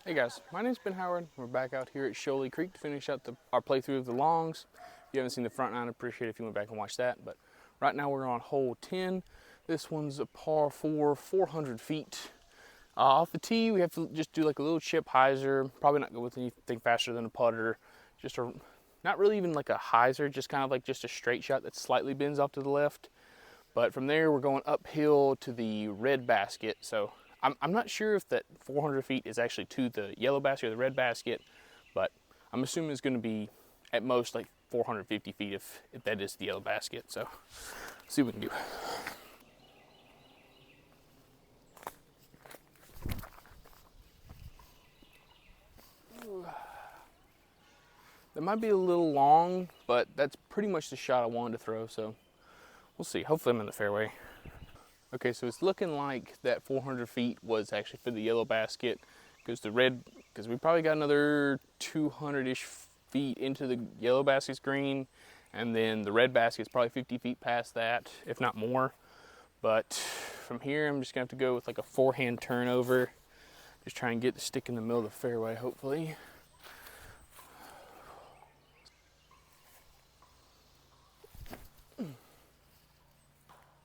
Hey guys, my name's Ben Howard. We're back out here at Shoally Creek to finish out our playthrough of the longs. If you haven't seen the front nine, I'd appreciate it if you went back and watched that. But right now we're on hole 10. This one's a par 4, 400 feet. Off the tee, we have to just do like a little chip hyzer. Probably not go with anything faster than a putter. Not really even like a hyzer, just kind of like just a straight shot that slightly bends off to the left. But from there, we're going uphill to the red basket. So I'm not sure if that 400 feet is actually to the yellow basket or the red basket, but I'm assuming it's going to be at most like 450 feet if that is the yellow basket. So let's see what we can do. That might be a little long, but that's pretty much the shot I wanted to throw, so we'll see. Hopefully I'm in the fairway. Okay, so it's looking like that 400 feet was actually for the yellow basket, because we probably got another 200-ish feet into the yellow basket's green, and then the red basket's probably 50 feet past that, if not more. But from here, I'm just gonna have to go with like a forehand turnover, just try and get the stick in the middle of the fairway, hopefully.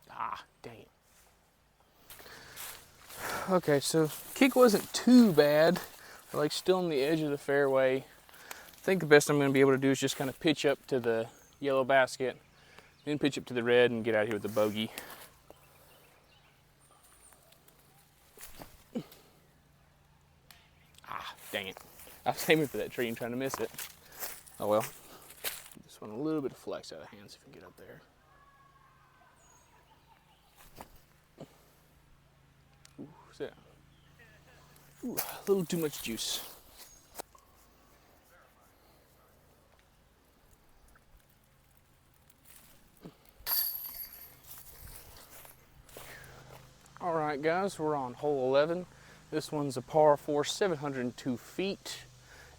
Ah, dang it. Okay, so kick wasn't too bad. We're like still on the edge of the fairway. I think the best I'm going to be able to do is just kind of pitch up to the yellow basket, then pitch up to the red and get out of here with the bogey. Ah, dang it. I was aiming for that tree and trying to miss it. Oh well. Just want a little bit of flex out of hands if we can get up there. Ooh, a little too much juice. All right, guys, we're on hole 11. This one's a par 4, 702 feet.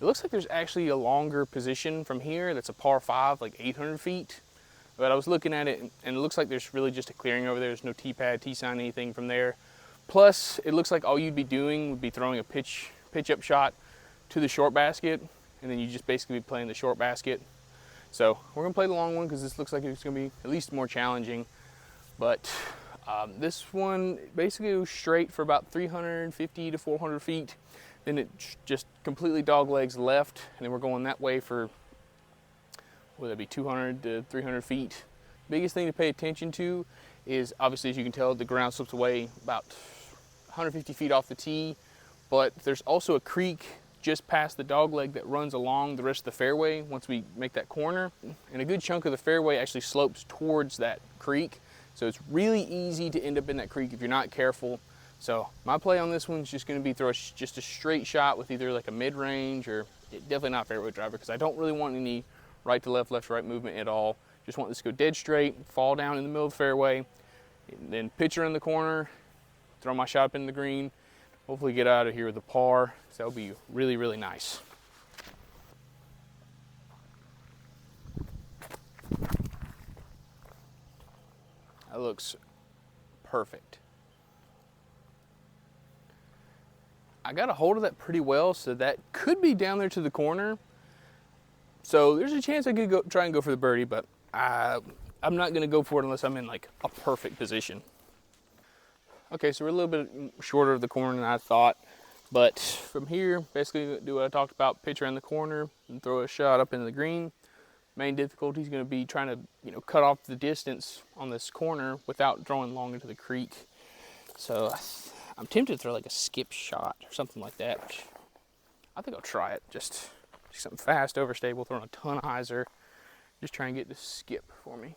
It looks like there's actually a longer position from here that's a par 5, like 800 feet. But I was looking at it, and it looks like there's really just a clearing over there. There's no tee pad, tee sign, anything from there. Plus, it looks like all you'd be doing would be throwing a pitch up shot to the short basket, and then you just basically be playing the short basket. So we're gonna play the long one because this looks like it's gonna be at least more challenging. But this one basically goes straight for about 350 to 400 feet. Then it just completely dog legs left, and then we're going that way for, would that be 200 to 300 feet. Biggest thing to pay attention to is, obviously, as you can tell, the ground slips away about 150 feet off the tee, but there's also a creek just past the dog leg that runs along the rest of the fairway once we make that corner. And a good chunk of the fairway actually slopes towards that creek. So it's really easy to end up in that creek if you're not careful. So my play on this one's just gonna be throw just a straight shot with either like a mid-range or definitely not fairway driver, because I don't really want any right to left, left to right movement at all. Just want this to go dead straight, fall down in the middle of the fairway, and then pitch her in the corner, throw my shot up in the green, hopefully get out of here with a par. So that'll be really, really nice. That looks perfect. I got a hold of that pretty well, so that could be down there to the corner. So there's a chance I could try and go for the birdie, but I'm not gonna go for it unless I'm in like a perfect position. Okay, so we're a little bit shorter of the corner than I thought, but from here, basically do what I talked about, pitch around the corner and throw a shot up into the green. Main difficulty is gonna be trying to, cut off the distance on this corner without throwing long into the creek. So I'm tempted to throw like a skip shot or something like that. I think I'll try it, just something fast, overstable, throwing a ton of hyzer. Just try and get the skip for me.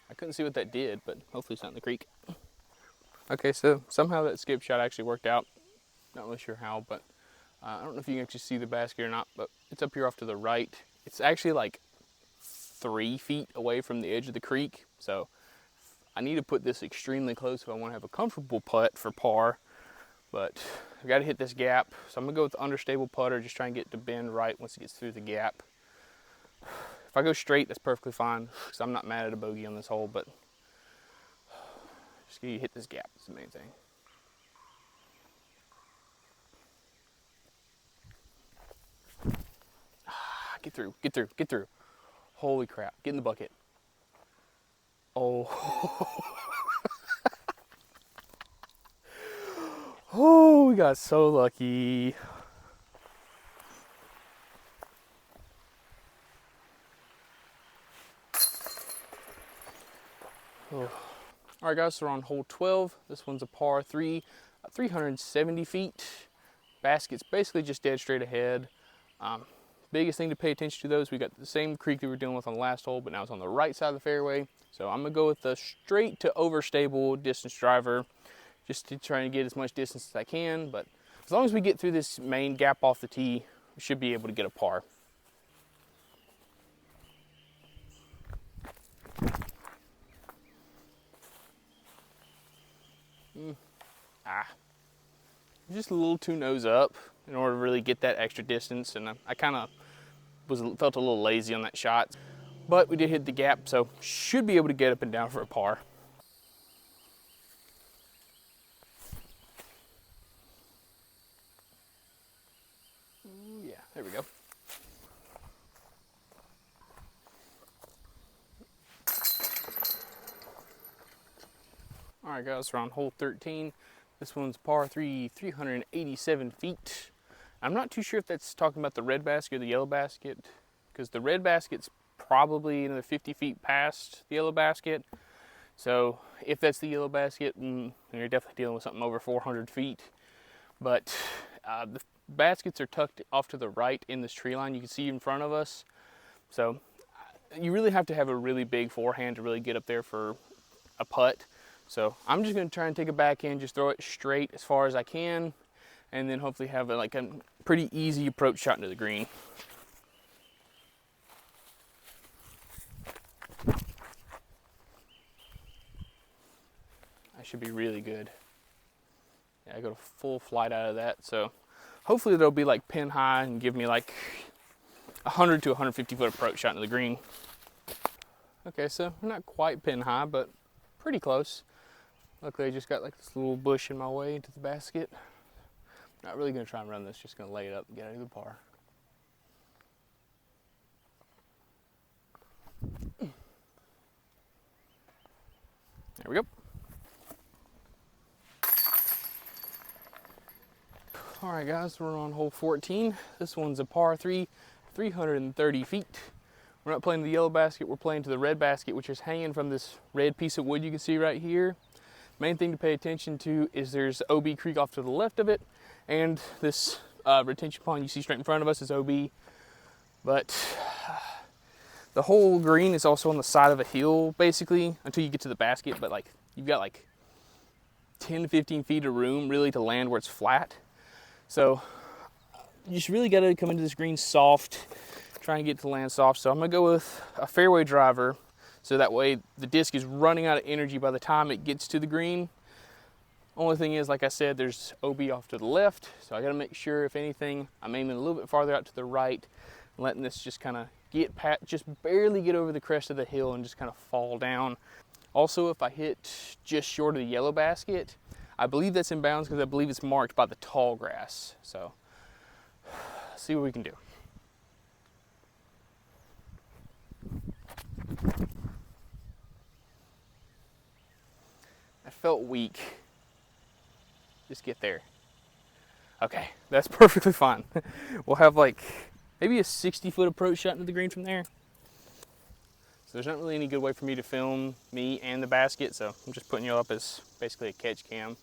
I couldn't see what that did, but hopefully it's not in the creek. Okay, so somehow that skip shot actually worked out. Not really sure how, but I don't know if you can actually see the basket or not, but it's up here off to the right. It's actually like 3 feet away from the edge of the creek, so I need to put this extremely close if I want to have a comfortable putt for par. But I got to hit this gap, so I'm gonna go with the understable putter, just try and get to bend right once it gets through the gap. If I go straight, that's perfectly fine, because I'm not mad at a bogey on this hole, but just get you hit this gap, is the main thing. Get through, get through, get through. Holy crap, get in the bucket. Oh. Oh, we got so lucky. Oh. All right, guys, so we're on hole 12. This one's a par 3, 370 feet. Basket's basically just dead straight ahead. Biggest thing to pay attention to though is we got the same creek that we were dealing with on the last hole, but now it's on the right side of the fairway. So I'm gonna go with the straight to overstable distance driver, just to try and get as much distance as I can. But as long as we get through this main gap off the tee, we should be able to get a par. Just a little too nose up in order to really get that extra distance, and I kind of felt a little lazy on that shot, but we did hit the gap, so should be able to get up and down for a par. Yeah, there we go. All right, guys, we're on hole 13. This one's par 3, 387 feet. I'm not too sure if that's talking about the red basket or the yellow basket, because the red basket's probably another 50 feet past the yellow basket. So if that's the yellow basket, you're definitely dealing with something over 400 feet. But the baskets are tucked off to the right in this tree line. You can see in front of us. So you really have to have a really big forehand to really get up there for a putt. So I'm just going to try and take it back in, just throw it straight as far as I can, and then hopefully have a pretty easy approach shot into the green. I should be really good. Yeah, I got a full flight out of that, so hopefully they'll be like pin high and give me like 100 to 150 foot approach shot into the green. Okay, so we're not quite pin high, but pretty close. Luckily I just got like this little bush in my way into the basket. Not really gonna try and run this, just gonna lay it up and get out of the par. There we go. All right, guys, we're on hole 14. This one's a par 3, 330 feet. We're not playing the yellow basket, we're playing to the red basket, which is hanging from this red piece of wood you can see right here. Main thing to pay attention to is there's OB Creek off to the left of it, and this retention pond you see straight in front of us is OB. But the whole green is also on the side of a hill, basically, until you get to the basket. But like you've got like 10 to 15 feet of room really to land where it's flat. So you just really got to come into this green soft, try and get to land soft. So I'm gonna go with a fairway driver, so that way the disc is running out of energy by the time it gets to the green. Only thing is, like I said, there's OB off to the left, so I gotta make sure, if anything, I'm aiming a little bit farther out to the right, letting this just kind of just barely get over the crest of the hill and just kind of fall down. Also, if I hit just short of the yellow basket, I believe that's in bounds because I believe it's marked by the tall grass. So, see what we can do. I felt weak. Just get there. Okay, that's perfectly fine. We'll have like maybe a 60-foot approach shot into the green from there. So there's not really any good way for me to film me and the basket, so I'm just putting you up as basically a catch cam.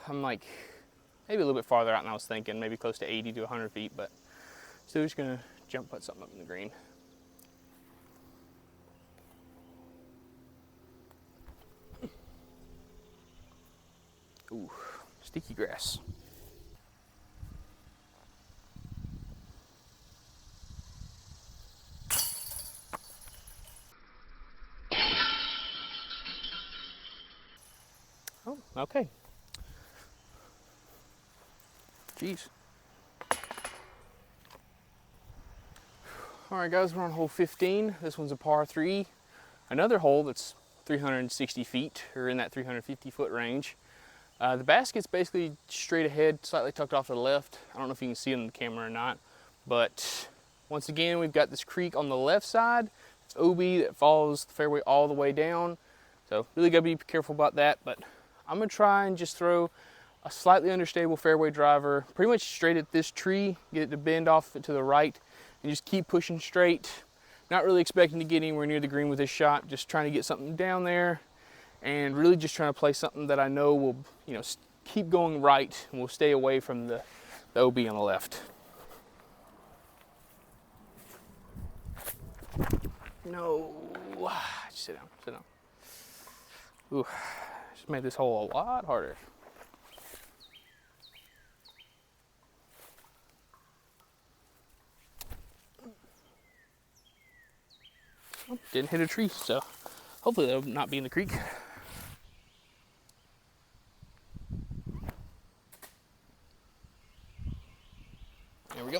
I'm like maybe a little bit farther out than I was thinking, maybe close to 80 to 100 feet, but still just gonna jump put something up in the green. Ooh, sticky grass. Oh, okay. Jeez. All right guys, we're on hole 15. This one's a par 3. Another hole that's 360 feet, or in that 350 foot range. The basket's basically straight ahead, slightly tucked off to the left. I don't know if you can see it on the camera or not, but once again, we've got this creek on the left side. It's OB that follows the fairway all the way down. So really gotta be careful about that, but I'm gonna try and just throw a slightly understable fairway driver pretty much straight at this tree, get it to bend off to the right, and just keep pushing straight. Not really expecting to get anywhere near the green with this shot, just trying to get something down there and really just trying to play something that I know will, you know, keep going right and will stay away from the OB on the left. No, just sit down, sit down. Ooh, just made this hole a lot harder. Oh, didn't hit a tree, so hopefully that'll not be in the creek. There we go.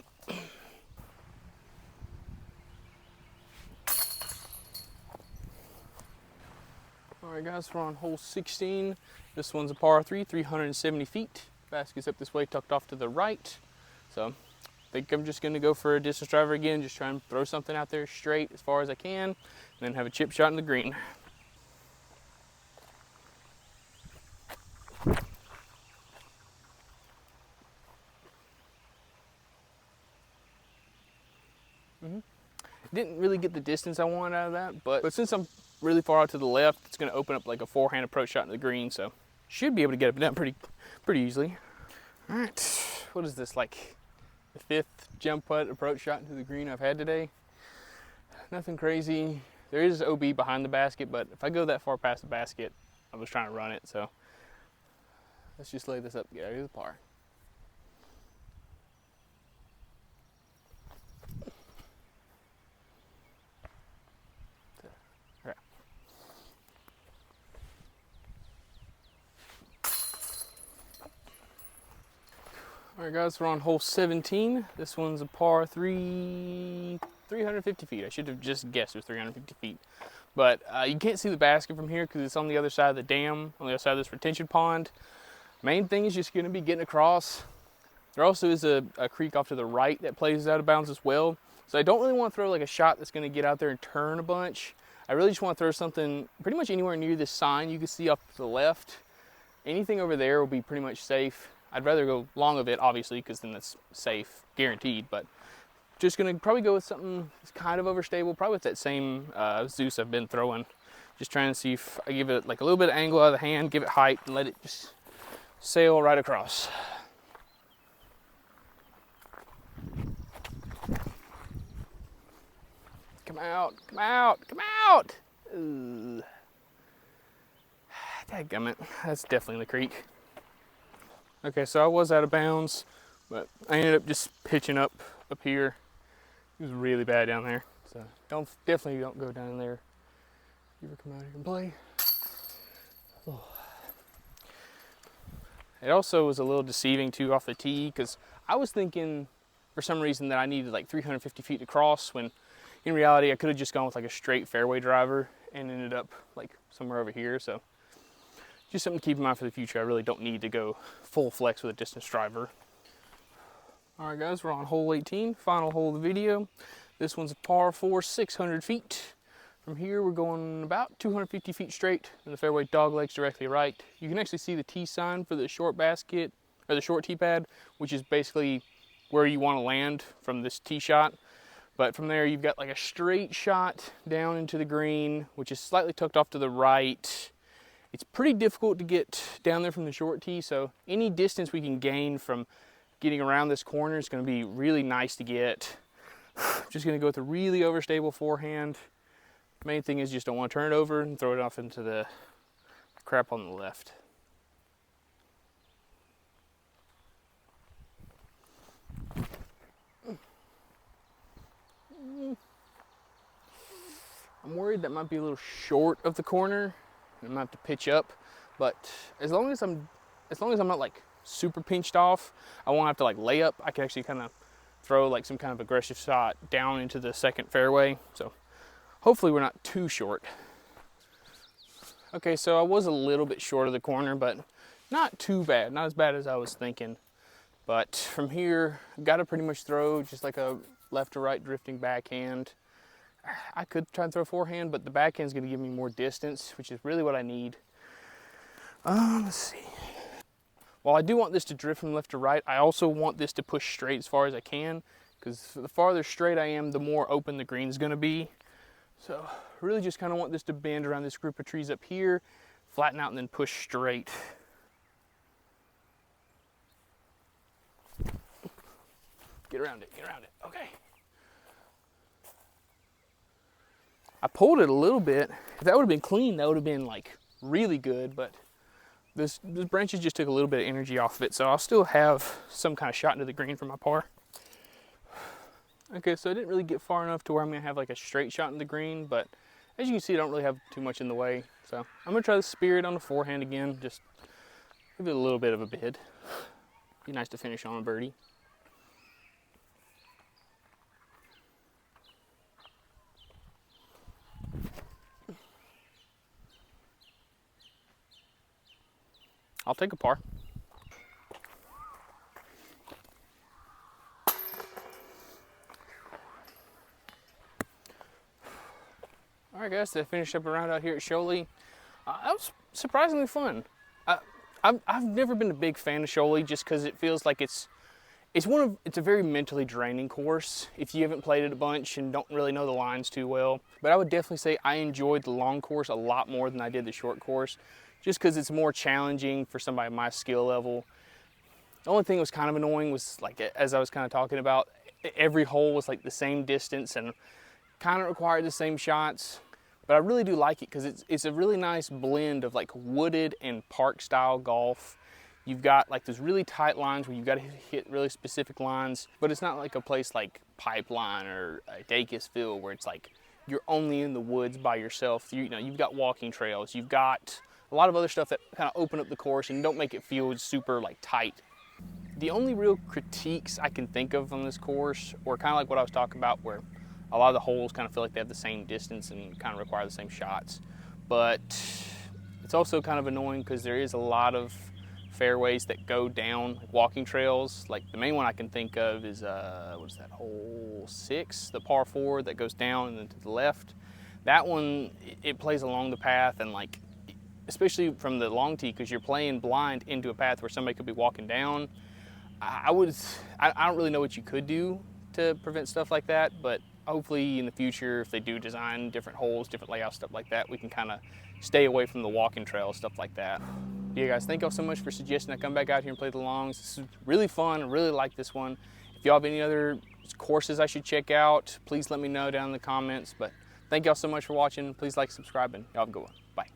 All right guys, we're on hole 16. This one's a par 3, 370 feet. Basket's up this way, tucked off to the right. So I think I'm just gonna go for a distance driver again, just try and throw something out there straight as far as I can, and then have a chip shot in the green. Didn't really get the distance I wanted out of that, but since I'm really far out to the left, it's gonna open up like a forehand approach shot in the green, so should be able to get it down pretty easily. All right, what is this, like the 5th jump putt approach shot into the green I've had today? Nothing crazy. There is OB behind the basket, but if I go that far past the basket, I was trying to run it, so let's just lay this up, get out of the par. All right guys, we're on hole 17. This one's a par 3, 350 feet. I should have just guessed it was 350 feet. But you can't see the basket from here because it's on the other side of the dam, on the other side of this retention pond. Main thing is just gonna be getting across. There also is a creek off to the right that plays out of bounds as well. So I don't really want to throw like a shot that's gonna get out there and turn a bunch. I really just want to throw something pretty much anywhere near this sign you can see off to the left. Anything over there will be pretty much safe. I'd rather go long of it, obviously, because then that's safe, guaranteed. But just gonna probably go with something that's kind of overstable, probably with that same Zeus I've been throwing. Just trying to see if I give it like a little bit of angle out of the hand, give it height, and let it just sail right across. Come out, come out, come out! Dadgummit, that's definitely in the creek. Okay, so I was out of bounds, but I ended up just pitching up here. It was really bad down there, so definitely don't go down there. You ever come out here and play? Oh. It also was a little deceiving too off the tee, because I was thinking for some reason that I needed like 350 feet to cross, when in reality I could have just gone with like a straight fairway driver and ended up like somewhere over here. So just something to keep in mind for the future. I really don't need to go full flex with a distance driver. All right guys, we're on hole 18, final hole of the video. This one's a par 4, 600 feet. From here, we're going about 250 feet straight, and the fairway dog legs directly right. You can actually see the tee sign for the short basket, or the short tee pad, which is basically where you want to land from this tee shot. But from there, you've got like a straight shot down into the green, which is slightly tucked off to the right. It's pretty difficult to get down there from the short tee, so any distance we can gain from getting around this corner is going to be really nice to get. Just going to go with a really overstable forehand. Main thing is just don't want to turn it over and throw it off into the crap on the left. I'm worried that might be a little short of the corner. I might have to pitch up, but as long as I'm not like super pinched off, I won't have to like lay up. I can actually kind of throw like some kind of aggressive shot down into the second fairway. So hopefully we're not too short. Okay, so I was a little bit short of the corner, but not too bad, not as bad as I was thinking. But from here, got to pretty much throw just like a left to right drifting backhand. I could try and throw forehand, but the backhand's going to give me more distance, which is really what I need. Let's see. While I do want this to drift from left to right, I also want this to push straight as far as I can, because the farther straight I am, the more open the green is going to be. So really just kind of want this to bend around this group of trees up here, flatten out, and then push straight. Get around it, okay. I pulled it a little bit. If that would have been clean, that would have been like really good, but this branches just took a little bit of energy off of it, so I'll still have some kind of shot into the green for my par. Okay, so I didn't really get far enough to where I'm gonna have like a straight shot in the green, but as you can see, I don't really have too much in the way. So I'm gonna try the Spirit on the forehand again, just give it a little bit of a bid. Be nice to finish on a birdie. I'll take a par. All right, guys, to finish up a round out here at Shoally. That was surprisingly fun. I've never been a big fan of Shoally just because it feels like it's a very mentally draining course if you haven't played it a bunch and don't really know the lines too well. But I would definitely say I enjoyed the long course a lot more than I did the short course, just because it's more challenging for somebody my skill level. The only thing that was kind of annoying was, like, as I was kind of talking about, every hole was like the same distance and kind of required the same shots. But I really do like it because it's a really nice blend of like wooded and park style golf. You've got like those really tight lines where you've got to hit really specific lines, but it's not like a place like Pipeline or Dacusville where it's like you're only in the woods by yourself. You know, you've got walking trails, you've got a lot of other stuff that kind of open up the course and don't make it feel super like tight. The only real critiques I can think of on this course, or kind of like what I was talking about, where a lot of the holes kind of feel like they have the same distance and kind of require the same shots. But it's also kind of annoying because there is a lot of fairways that go down, like walking trails. Like the main one I can think of is, what is that, hole 6, the par 4 that goes down and then to the left. That one, it plays along the path, and like, especially from the long tee, because you're playing blind into a path where somebody could be walking down. I don't really know what you could do to prevent stuff like that, but hopefully in the future, if they do design different holes, different layouts, stuff like that, we can kind of stay away from the walking trails, stuff like that. Yeah, guys, thank y'all so much for suggesting I come back out here and play the longs. This is really fun. I really like this one. If y'all have any other courses I should check out, please let me know down in the comments. But thank y'all so much for watching. Please like, subscribe, and y'all have a good one. Bye.